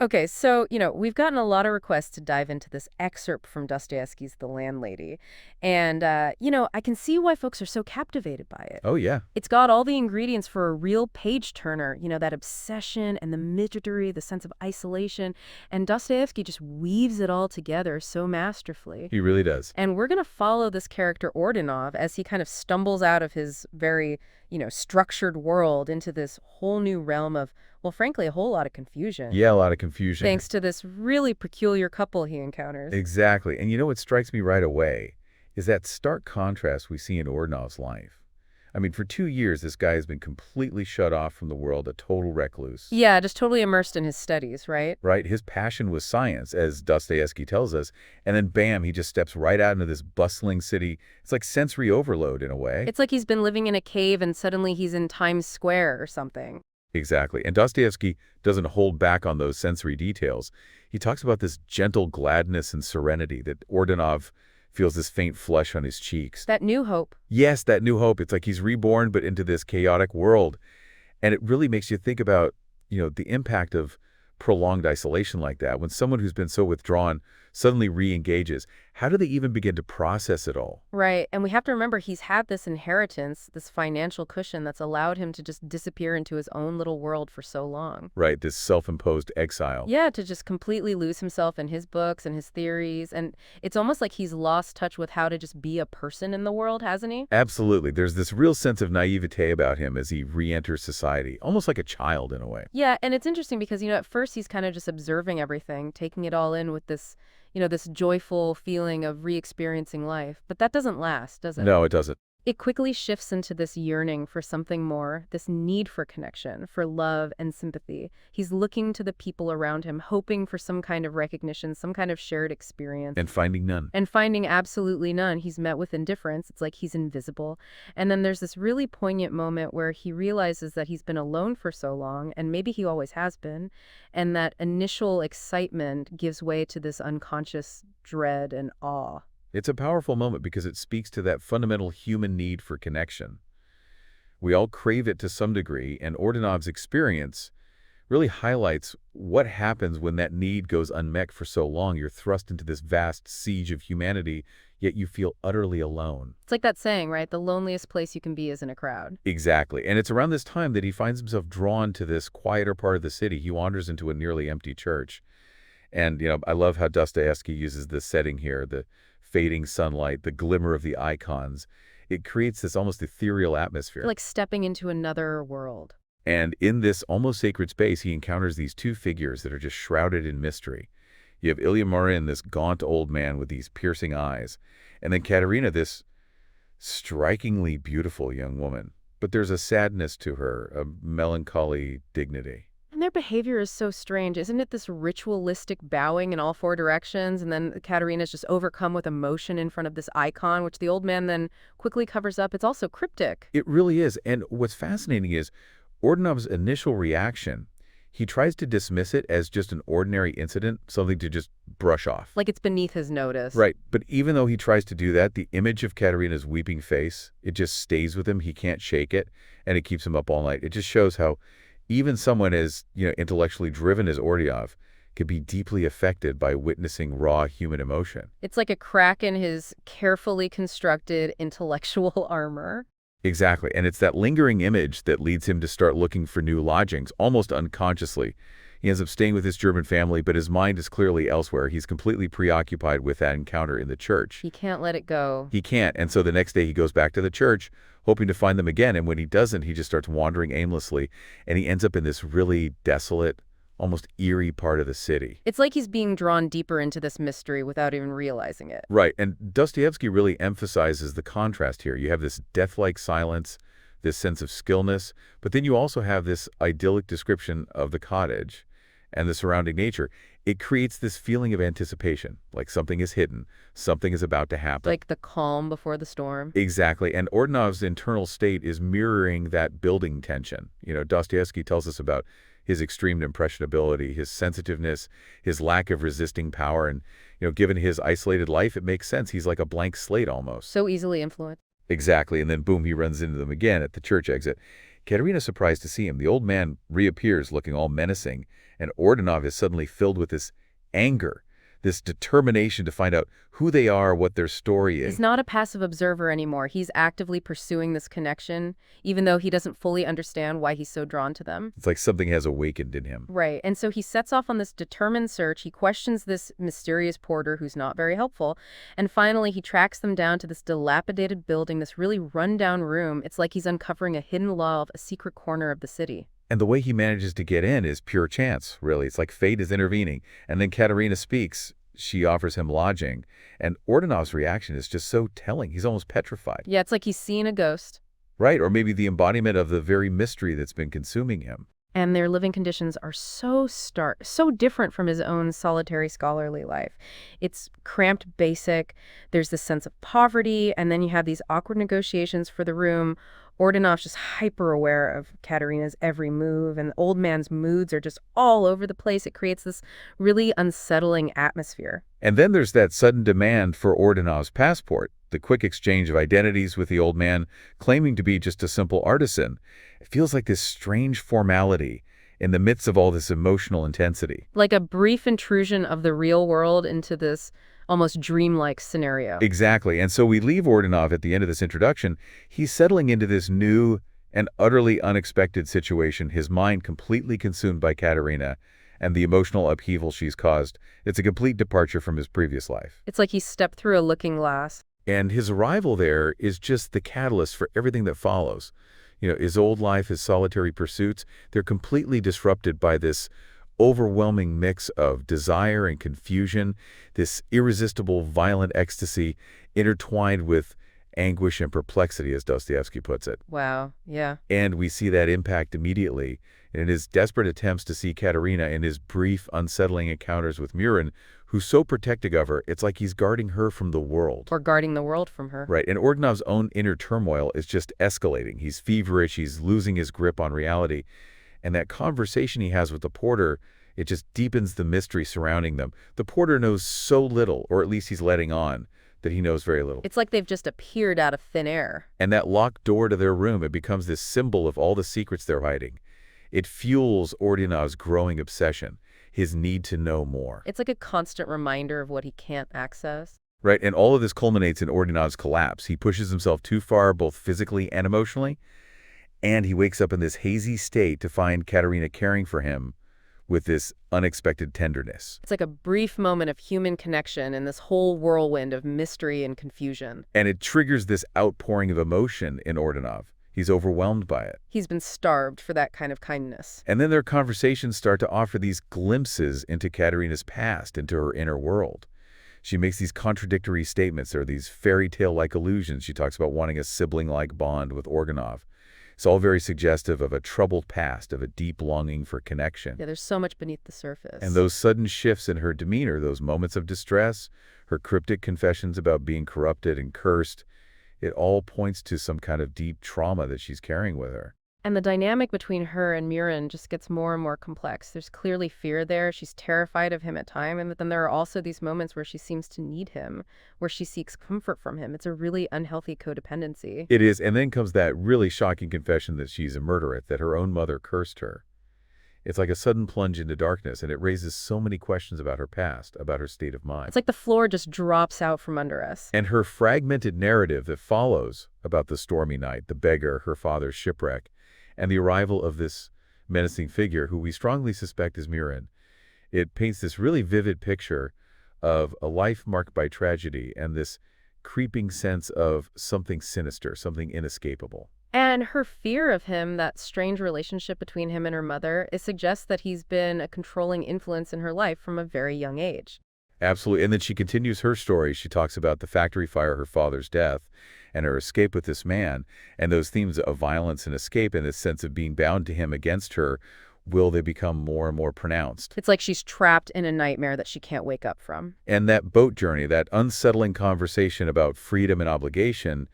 Okay, so, we've gotten a lot of requests to dive into this excerpt from Dostoevsky's The Landlady. And, I can see why folks are so captivated by it. Oh, yeah. It's got all the ingredients for a real page-turner, that obsession and the misery, the sense of isolation. And Dostoevsky just weaves it all together so masterfully. He really does. And we're going to follow this character Ordynov as he kind of stumbles out of his very, structured world into this whole new realm of, well, frankly, a whole lot of confusion. Yeah, a lot of confusion. Thanks to this really peculiar couple he encounters. Exactly. And you know what strikes me right away is that stark contrast we see in Ordinov's life. I mean, for 2 years, this guy has been completely shut off from the world, a total recluse. Yeah, just totally immersed in his studies, right? Right? His passion was science, as Dostoevsky tells us, and then bam, he just steps right out into this bustling city. It's like sensory overload in a way. It's like he's been living in a cave and suddenly he's in Times Square or something. Exactly. And Dostoevsky doesn't hold back on those sensory details. He talks about this gentle gladness and serenity that Ordynov feels, this faint flush on his cheeks. That new hope. Yes, that new hope. It's like he's reborn, but into this chaotic world. And it really makes you think about, the impact of prolonged isolation like that. When someone who's been so withdrawn suddenly re-engages, how do they even begin to process it all? Right. And we have to remember he's had this inheritance, this financial cushion that's allowed him to just disappear into his own little world for so long. Right, this self-imposed exile. Yeah, to just completely lose himself in his books and his theories. And it's almost like he's lost touch with how to just be a person in the world, hasn't he? Absolutely. There's this real sense of naivete about him as he re-enters society, almost like a child in a way. Yeah, and it's interesting because, at first he's kind of just observing everything, taking it all in with this, this joyful feeling of re-experiencing life. But that doesn't last, does it? No, it doesn't. It quickly shifts into this yearning for something more, this need for connection, for love and sympathy. He's looking to the people around him, hoping for some kind of recognition, some kind of shared experience. And finding none. And finding absolutely none. He's met with indifference. It's like he's invisible. And then there's this really poignant moment where he realizes that he's been alone for so long, and maybe he always has been, and that initial excitement gives way to this unconscious dread and awe. It's a powerful moment because it speaks to that fundamental human need for connection. We all crave it to some degree, and Ordinov's experience really highlights what happens when that need goes unmet for so long. You're thrust into this vast siege of humanity, yet you feel utterly alone. It's like that saying, right? The loneliest place you can be is in a crowd. Exactly. And it's around this time that he finds himself drawn to this quieter part of the city. He wanders into a nearly empty church. And, I love how Dostoevsky uses this setting here, the fading sunlight, the glimmer of the icons. It creates this almost ethereal atmosphere. Like stepping into another world. And in this almost sacred space, he encounters these two figures that are just shrouded in mystery. You have Ilya Murin, this gaunt old man with these piercing eyes, and then Katerina, this strikingly beautiful young woman. But there's a sadness to her, a melancholy dignity. And their behavior is so strange. Isn't it this ritualistic bowing in all four directions? And then Katerina's just overcome with emotion in front of this icon, which the old man then quickly covers up. It's also cryptic. It really is. And what's fascinating is Ordinov's initial reaction. He tries to dismiss it as just an ordinary incident, something to just brush off. Like it's beneath his notice. Right. But even though he tries to do that, the image of Katerina's weeping face, it just stays with him. He can't shake it, and it keeps him up all night. It just shows how even someone as, intellectually driven as Ordynov could be deeply affected by witnessing raw human emotion. It's like a crack in his carefully constructed intellectual armor. Exactly. And it's that lingering image that leads him to start looking for new lodgings, almost unconsciously. He ends up staying with his German family, but his mind is clearly elsewhere. He's completely preoccupied with that encounter in the church. He can't let it go. He can't. And so the next day he goes back to the church, hoping to find them again. And when he doesn't, he just starts wandering aimlessly. And he ends up in this really desolate, almost eerie part of the city. It's like he's being drawn deeper into this mystery without even realizing it. Right. And Dostoevsky really emphasizes the contrast here. You have this death-like silence, this sense of stillness, but then you also have this idyllic description of the cottage and the surrounding nature. It creates this feeling of anticipation, like something is hidden, something is about to happen. Like the calm before the storm. Exactly. And Ordinov's internal state is mirroring that building tension. Dostoevsky tells us about his extreme impressionability, his sensitiveness, his lack of resisting power. And, given his isolated life, it makes sense. He's like a blank slate almost. So easily influenced. Exactly. And then boom, he runs into them again at the church exit. Katerina's surprised to see him. The old man reappears looking all menacing, and Ordynov is suddenly filled with this anger, this determination to find out who they are, what their story He's is. not a passive observer anymore. He's actively pursuing this connection, even though he doesn't fully understand why he's so drawn to them. It's like something has awakened in him. Right. And so he sets off on this determined search. He questions this mysterious porter who's not very helpful. And finally, he tracks them down to this dilapidated building, this really run-down room. It's like he's uncovering a hidden love, a secret corner of the city. And the way he manages to get in is pure chance, really. It's like fate is intervening. And then Katerina speaks. She offers him lodging. And Ordynov's reaction is just so telling. He's almost petrified. Yeah, it's like he's seeing a ghost. Right, or maybe the embodiment of the very mystery that's been consuming him. And their living conditions are so stark, so different from his own solitary scholarly life. It's cramped, basic, there's this sense of poverty, and then you have these awkward negotiations for the room. Ordynov's just hyper-aware of Katerina's every move, and the old man's moods are just all over the place. It creates this really unsettling atmosphere. And then there's that sudden demand for Ordynov's passport, the quick exchange of identities with the old man claiming to be just a simple artisan. It feels like this strange formality in the midst of all this emotional intensity. Like a brief intrusion of the real world into this almost dreamlike scenario. Exactly. And so we leave Ordynov at the end of this introduction. He's settling into this new and utterly unexpected situation, his mind completely consumed by Katerina and the emotional upheaval she's caused. It's a complete departure from his previous life. It's like he stepped through a looking glass. And his arrival there is just the catalyst for everything that follows. You know, his old life, his solitary pursuits, they're completely disrupted by this overwhelming mix of desire and confusion, this irresistible, violent ecstasy intertwined with anguish and perplexity, as Dostoevsky puts it. Wow, yeah. And we see that impact immediately in his desperate attempts to see Katerina in his brief, unsettling encounters with Murin, who's so protective of her, it's like he's guarding her from the world. Or guarding the world from her. Right, and Ordynov's own inner turmoil is just escalating. He's feverish, he's losing his grip on reality. And that conversation he has with the porter, it just deepens the mystery surrounding them. The porter knows so little, or at least he's letting on, that he knows very little. It's like they've just appeared out of thin air. And that locked door to their room, it becomes this symbol of all the secrets they're hiding. It fuels Ordynov's growing obsession, his need to know more. It's like a constant reminder of what he can't access. Right, and all of this culminates in Ordynov's collapse. He pushes himself too far, both physically and emotionally, and he wakes up in this hazy state to find Katerina caring for him with this unexpected tenderness. It's like a brief moment of human connection in this whole whirlwind of mystery and confusion. And it triggers this outpouring of emotion in Ordynov. He's overwhelmed by it. He's been starved for that kind of kindness. And then their conversations start to offer these glimpses into Katerina's past, into her inner world. She makes these contradictory statements, or these fairy tale-like allusions. She talks about wanting a sibling-like bond with Ordynov. It's all very suggestive of a troubled past, of a deep longing for connection. Yeah, there's so much beneath the surface. And those sudden shifts in her demeanor, those moments of distress, her cryptic confessions about being corrupted and cursed, it all points to some kind of deep trauma that she's carrying with her. And the dynamic between her and Murin just gets more and more complex. There's clearly fear there. She's terrified of him at times. And then there are also these moments where she seems to need him, where she seeks comfort from him. It's a really unhealthy codependency. It is. And then comes that really shocking confession that she's a murderess, that her own mother cursed her. It's like a sudden plunge into darkness, and it raises so many questions about her past, about her state of mind. It's like the floor just drops out from under us. And her fragmented narrative that follows about the stormy night, the beggar, her father's shipwreck, and the arrival of this menacing figure who we strongly suspect is Murin. It paints this really vivid picture of a life marked by tragedy and this creeping sense of something sinister, something inescapable. And her fear of him, that strange relationship between him and her mother, it suggests that he's been a controlling influence in her life from a very young age. Absolutely. And then she continues her story. She talks about the factory fire, her father's death, and her escape with this man, and those themes of violence and escape and this sense of being bound to him against her, will they become more and more pronounced? It's like she's trapped in a nightmare that she can't wake up from. And that boat journey, that unsettling conversation about freedom and obligation,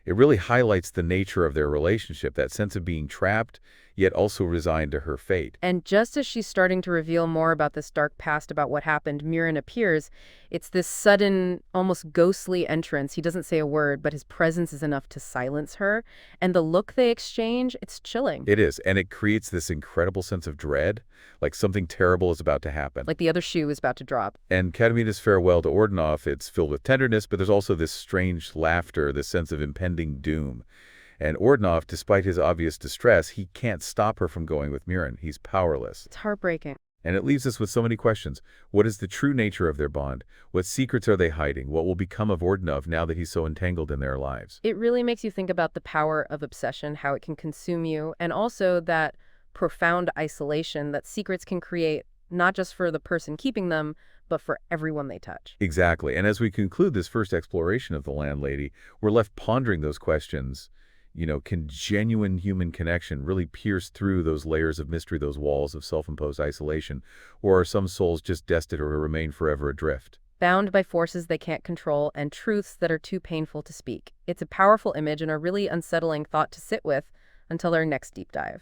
it really highlights the nature of their relationship, that sense of being trapped, yet also resigned to her fate. And just as she's starting to reveal more about this dark past, about what happened, Murin appears. It's this sudden, almost ghostly entrance. He doesn't say a word, but his presence is enough to silence her. And the look they exchange, it's chilling. It is, and it creates this incredible sense of dread, like something terrible is about to happen. Like the other shoe is about to drop. And Katerina's farewell to Ordynov, it's filled with tenderness, but there's also this strange laughter, this sense of impending doom. And Ordynov, despite his obvious distress, he can't stop her from going with Murin. He's powerless. It's heartbreaking. And it leaves us with so many questions. What is the true nature of their bond? What secrets are they hiding? What will become of Ordynov now that he's so entangled in their lives? It really makes you think about the power of obsession, how it can consume you, and also that profound isolation that secrets can create, not just for the person keeping them, but for everyone they touch. Exactly. And as we conclude this first exploration of the landlady, we're left pondering those questions. Can genuine human connection really pierce through those layers of mystery, those walls of self-imposed isolation? Or are some souls just destined to remain forever adrift? Bound by forces they can't control and truths that are too painful to speak. It's a powerful image and a really unsettling thought to sit with until our next deep dive.